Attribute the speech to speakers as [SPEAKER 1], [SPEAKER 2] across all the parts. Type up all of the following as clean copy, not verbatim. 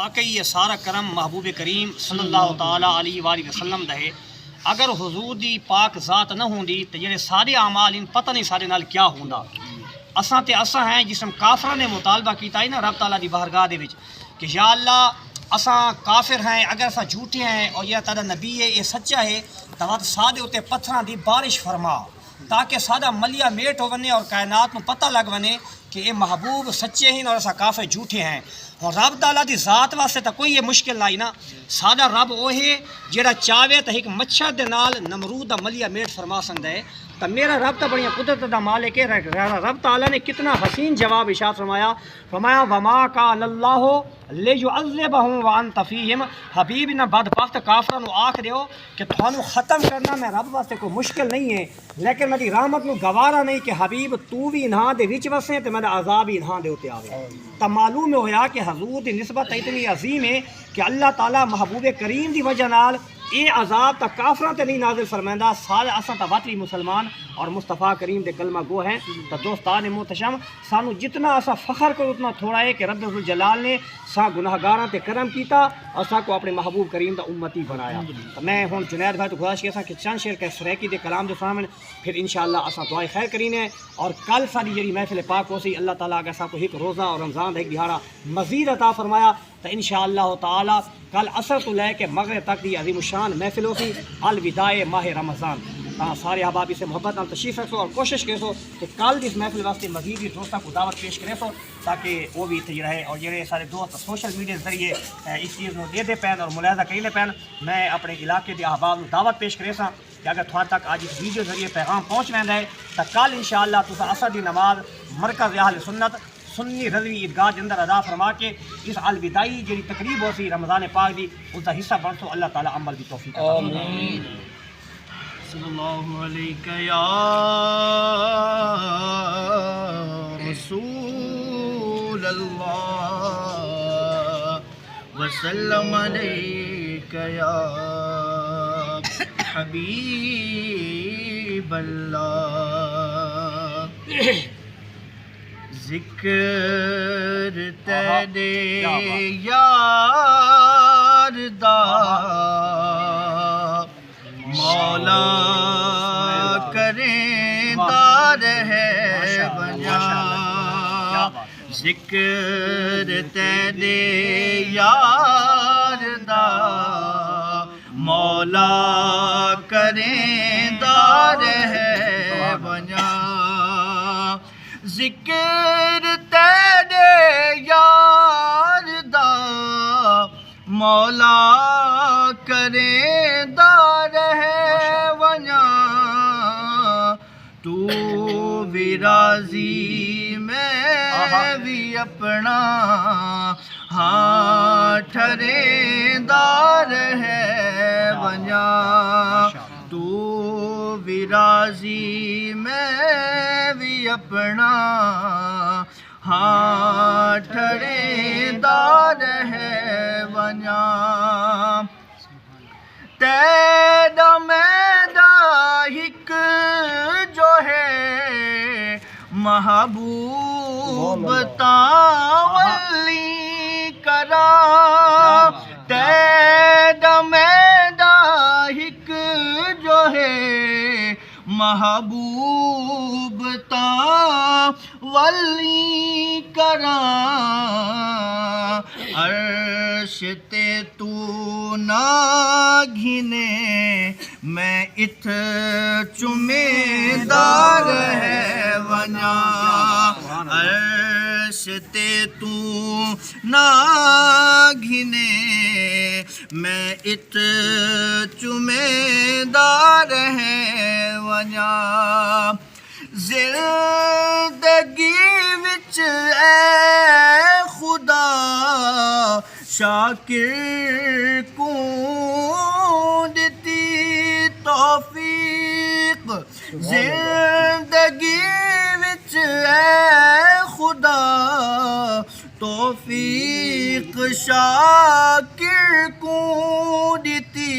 [SPEAKER 1] واقعی یہ سارا کرم محبوب کریم صلی اللہ تعالیٰ علیہ وآلہ وسلم دا ہے۔ اگر حضور دی پاک ذات نہ ہوندی تو جڑے سارے اعمال ان پتہ نہیں سارے نال کیا ہوندا۔ اساں تے اساں ہیں جس ہم کافراں نے مطالبہ کیتا ہے نا رب تعالیٰ دی بارگاہ دے وچ کہ یا اللہ اساں کافر ہیں، اگر اساں جھوٹے ہیں اور یہ تیرا نبی ہے یہ سچا ہے تو سادے اتے پتھراں دی بارش فرما تاکہ سادہ ملیا میٹ ہو ونے اور کائنات میں پتہ لگ ونے کہ یہ محبوب سچے ہیں اور اسا کافر جھوٹے ہیں۔ اور رب تعالیٰ دی ذات واسطے تو کوئی یہ مشکل نہیں نا، سادہ رب وہ ہے جڑا چاہے تو ایک مچھر دے نال نمرود دا ملیا میٹ فرما سکتا ہے۔ تو میرا رب تو بڑی قدرت دا مالک ہے۔ رب تعالیٰ نے کتنا حسین جواب ارشاد فرمایا وما کان اللہ لیعذبہم وانت فیہم، حبیب نہ بدبخت کافراں نو آکھ دیو کہ تھانوں ختم کرنا میں رب واسطے کوئی مشکل نہیں ہے، لیکن میری رحمت نو گوارا نہیں کہ حبیب تو بھی انہاں دے وچ وسے تے میرا عذاب ہی انہاں دے اوتے آوے۔ تو معلوم ہویا کہ حضور دی نسبت اتنی عظیم ہے کہ اللہ تعالیٰ محبوب کریم دی وجہ نال یہ عذاب تا کافراں تے نہیں نازل فرمائندا، سارے اساں تا وطنی مسلمان اور مصطفیٰ کریم دے کلمہ گو ہیں۔ تو دوستان محتشم سانو جتنا اساں فخر کرو اتنا تھوڑا ہے کہ رب ذوالجلال نے سا گناہگاراں تے کرم کیتا اور سا کو اپنے محبوب کریم دا امتی بنایا۔ تو میں ہن جنید بھائی تو گزارش کیسا کہ چند شعر کے سریکی دے کلام دے سامنے پھر انشاءاللہ اساں دعائے خیر کرینے اور کل ساری جڑی محفل پاک ہو سی اللہ تعالیٰ اگر سا کو ایک روزہ اور رمضان دا ایک دہاڑا مزید عطا فرمایا تو انشاءاللہ تعالیٰ کل عصر تو لے کے مغرب تک دی عظیم الشان محفل ہو سی الوداع ماہ رمضان۔ سارے احباب سے محبت نال تشریف رکھو اور کوشش کرو کہ کل اس محفل واسطے مزید دوستوں کو دعوت پیش کرے سو تاکہ وہ بھی اتنے رہے اور جڑے سارے دوست سوشل میڈیا کے ذریعے اس چیز کو دے پین اور ملاحظہ کرے پین، میں اپنے علاقے کے احباب کو دعوت پیش کرے سا کہ اگر تھوڑا تک آج اس ویڈیو ذریعے پیغام پہنچ ویندا ہے تو کل انشاءاللہ تساں عصر دی نماز مرکز اہل سنت سنی رضوی عیدگاہ کے اندر ادا فرما کے اس الوداعی جڑی تقریب ہو سی رمضان پاک دی اس کا حصہ بن سو۔ اللہ تعالیٰ عمل کی توفیق عطا فرمائے۔ صلی اللہ علیہ یا رسول اللہ وسلم علیک یا حبیب اللہ، ذکر تیرے یار دا مولا کریں دار ہے بنیا، ذکر تیرے یار دا مولا کریں دار ہے بنیا، ذکر تیرے یار دا مولا کریں دار ہے ونیا، تو بھی راضی میں بھی اپنا ہاں ٹھریں دار ہے ونیا، تو بھی راضی میں بھی اپنا ہاں ٹھریں دار ہے ونیا، تیرا میرا ایک جو ہے محبوب تاولی کرا، تیرا میرا ایک جو ہے محبوب تاولی کرا، عرش تے تو نہ گھنے میں ات چمیدار ہے ونیا، عرش تے تو نہ گھنے میں ات چمیدار ہے ونیا، زندگی وچ اے خدا شاکر کو دتی توفیق، زندگی وچ اے خدا توفیق شاکر کو دتی،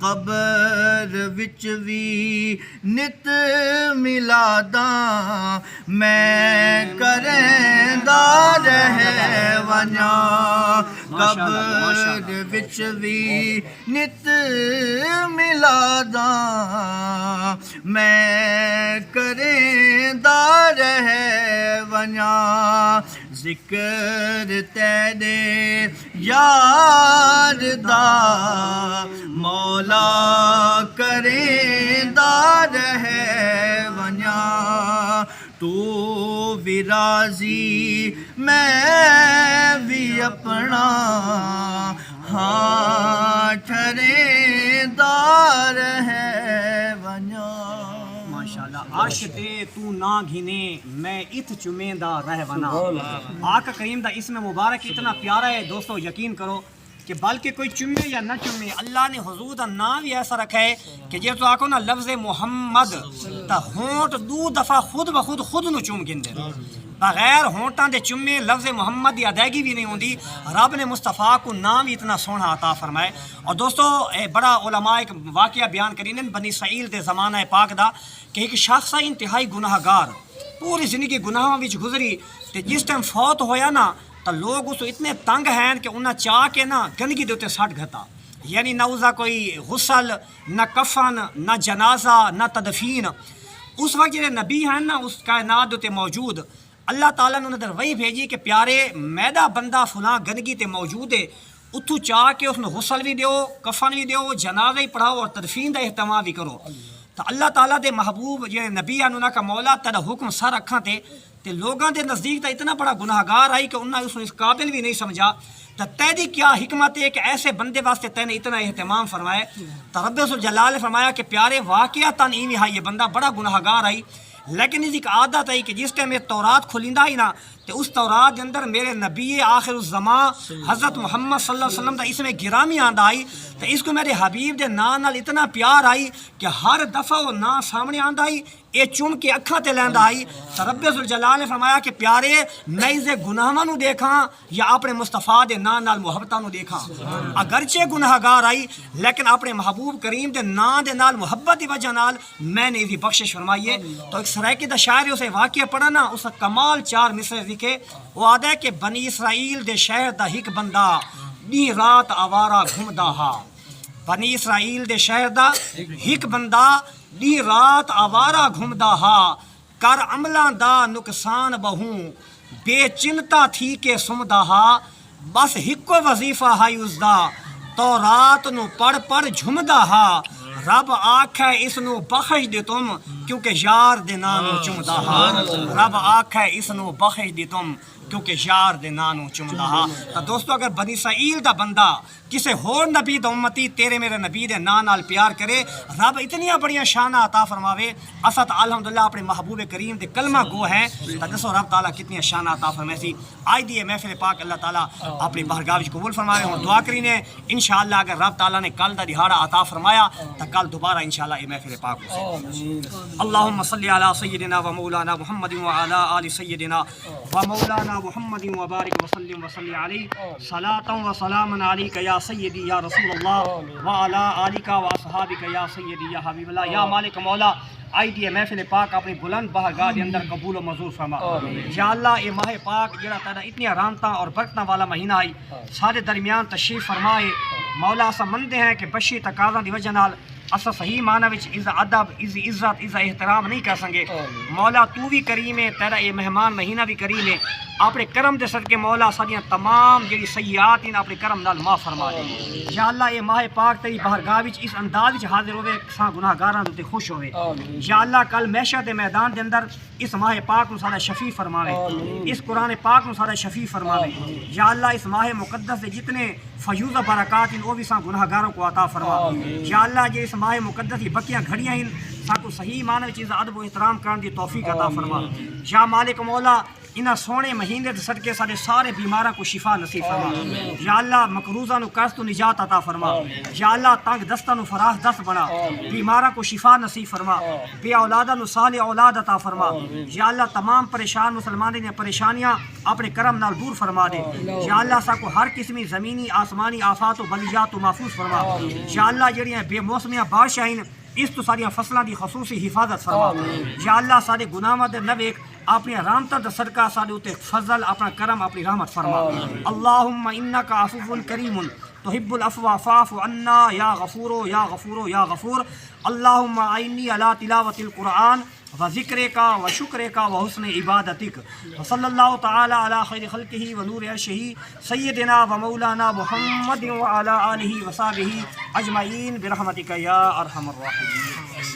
[SPEAKER 2] قبر وچ وی نت ملاداں میں کریندا رہ ونجاں قبر وچ وی نت ملاداں میں کریندا رہ ونجاں ذکر تیرے یار دا مولا کریندا رہ ونجاں تو بھی راضی میں بھی اپنا ہاں ٹھریندا رہ ونجاں
[SPEAKER 1] ماشاءاللہ عرش تے تو نہ گھنے میں ات چمیندہ رہ ونا آقا کریم دا اسم مبارک اتنا پیارا ہے دوستو یقین کرو کہ بلکہ کوئی چمے یا نہ چمے اللہ نے حضور دا نام بھی ایسا رکھا ہے کہ جے تو آکو نا لفظ محمد تا ہونٹ دو دفعہ خود بخود خود نو چوم گندے بغیر ہونٹاں دے چمے لفظ محمد دی ادائیگی بھی نہیں ہوندی رب نے مصطفیٰ کو نام اتنا سونا عطا فرمائے اور دوستو بڑا علماء ایک واقعہ بیان کریں بنی اسرائیل دے زمانہ پاک دا کہ ایک شخص انتہائی گناہ گار پوری زندگی گناہاں وچ گزری تے جس ٹائم فوت ہویا نا تو لوگ اس اتنے تنگ ہیں کہ انہاں چاہ کے نا گندگی دے تے سٹ گھتا یعنی نہ اسا کوئی غسل نہ کفن نہ جنازہ نہ تدفین اس وقت جڑے نبی ہیں نا اس کائنات دے تے موجود اللہ تعالیٰ نے انہیں وہی بھیجی کہ پیارے میدا بندہ فلاں گندگی تے موجود ہے اتھو چاہ کے اس نے غسل بھی دیو کفن بھی دیو جنازہ ہی پڑھاؤ اور تدفین دا اہتمام بھی کرو تو اللہ تعالیٰ دے محبوب جڑے نبی ہیں انہاں کا مولا تیرا حکم سر رکھاں تے لوگاں دے نزدیک تا اتنا بڑا گناہ گار آئی کہ انہاں اس قابل بھی نہیں سمجھا تو تیری کیا حکمت ہے کہ ایسے بندے واسطے تے نے اتنا اہتمام فرمائے تو رب ذوالجلال نے فرمایا کہ پیارے واقعاتاً ایویں ہے یہ بندہ بڑا گناہ گار آئی لیکن اس ایک عادت ہے کہ جس ٹائم یہ تورات کھلیندا ہی نا تو اس تورات کے اندر میرے نبی آخر الزمان حضرت محمد صلی اللہ علیہ وسلم دا اس میں گرامی آندا آئی تو اس کو میرے حبیب دے نام نال اتنا پیار آئی کہ ہر دفعہ وہ نا سامنے آندا آئی یہ چوم کے اکھاں تے لیندا آئی تو رب ذوالجلال نے فرمایا کہ پیارے میں اسے گناہاں نو دیکھاں یا اپنے مصطفیٰ دے نام نال محبتاں نو دیکھاں اگرچہ گناہ گار آئی لیکن اپنے محبوب کریم دے نام دے نال محبت دی وجہ نال میں نے اسے بخشش فرمائی ہے تو ایک سرائکی دا شاعر اسے واقعہ پڑھا نا اس کمال 4 مصرے لکھے وہ آدھا ہے کہ بنی اسرائیل دے شہر دا ہک بندہ دی رات آوارہ گھمدا ہا بنی اسرائیل دے شہر دا ہک بندہ دی رات آوارہ گھمدا ہا کر عملاں دا نقصان بہوں بے چنتا تھی کے سمدا ہا بس ہکو وظیفہ ہائی اس دا تو رات نو پڑھ پڑھ جھمدا ہا رب آکھے اس نو بخش دے تم کیونکہ یار دے نانو چمدا ہا رب آکھے اس نو بخش دے تم کیونکہ یار دے نانو چمدا ہا تو دوستو اگر بنی اسرائیل دا بندہ کسے ہور نبی دا امتی تیرے میرے نبی دے نال پیار کرے رب اتنی بڑیاں شانہ عطا فرماوے اسد الحمدللہ اپنے محبوب کریم دے کلمہ گو ہیں تو دسو رب تعالیٰ کتنی شانہ عطا فرمائے سی آج دی محفل پاک اللہ تعالیٰ اپنی بارگاہ وچ قبول فرمائے اور دعا کرینے انشاءاللہ اگر رب تعالیٰ نے کل دا دہاڑا عطا فرمایا تو کل دوبارہ انشاءاللہ یہ محفل پاک ہو اللہم صلی علی سیدنا و مولانا محمد و علی آل سیدنا و مولانا محمد و بارک وسلم وصلی علی صلاۃ و سلام علیک یا سیدی یا رسول اللہ و علی آلک و اصحابک یا سیدی یا حبیب اللہ یا مالک مولا آئی دی محفل پاک اپنی بلند بارگاہ کے اندر قبول و منظور فرما یا اللہ یہ ماہ پاک جڑا تیرا اتنی رحمتاں اور برکتاں والا مہینہ آئی سارے درمیان تشریف فرمائے مولا اسا مندے ہیں کہ بشی تقاضاں دی وجہ نال اسا صحیح معنی وچ ادب عزت احترام نہیں کر سکے مولا تو بھی کریم ہے تیرا یہ مہمان مہینہ بھی کریم ہے اپنے کرم دے صدقے مولا ساڈیاں تمام جڑی سیئات ہیں اپنے کرم نال معاف فرما دے یا اللہ یہ ماہ پاک تیری بارگاہ وچ اس انداز وچ حاضر ہوے ساں گناہگاراں تے خوش ہوے یا اللہ کل محشر دے میدان دے اندر اس ماہ پاک نو سارا شفیع فرماوے اس قرآن پاک نو سارا شفیع فرماوے یا اللہ اس ماہ مقدس دے جتنے فیوض و برکات ہیں وہ بھی ساں گناہگاروں کو عطا فرما یا اللہ جے اس ماہ مقدس کی بکیاں گھڑیاں ہیں ساکو صحیح معنی وچ ادب و احترام کرن دی توفیق عطا فرما یا مالک مولا انہاں سونے مہینے دے صدقے سارے سارے بیماراں کو شفا نصیب فرما یا اللہ مقروضاں نو قرض تو نجات عطا فرما یا اللہ تنگ دستاں نو فراخ دست بنا بیماراں کو شفا نصیب فرما بے اولاداں نو صالح اولاد عطا فرما یا اللہ تمام پریشان مسلمانوں نے پریشانیاں اپنے کرم نال دور فرما دے یا اللہ سا کو ہر قسمی زمینی آسمانی آفات و بلیات تو محفوظ فرما یا اللہ جڑیاں بے موسمیاں بارشاں اس تو ساری فصلاں دی خصوصی حفاظت فرما یا اللہ سارے گناہاں دے نہ ویکھ اپنی رحمتاں دا صدقہ سارے اوتے فضل اپنا کرم اپنی رحمت فرما اللہم انک عفو کریم تحب العفو فاعف عنا یا غفور یا غفور یا غفور اللہم اعنی علی تلاوت القرآن وذکرک وشکرک وحسن عبادتک وصلی اللہ تعالی علی خیر خلقہ ونور عرشہ سیدنا ومولانا محمد وعلی آلہ وصحبہ اجمعین برحمتک یا ارحم الراحمین.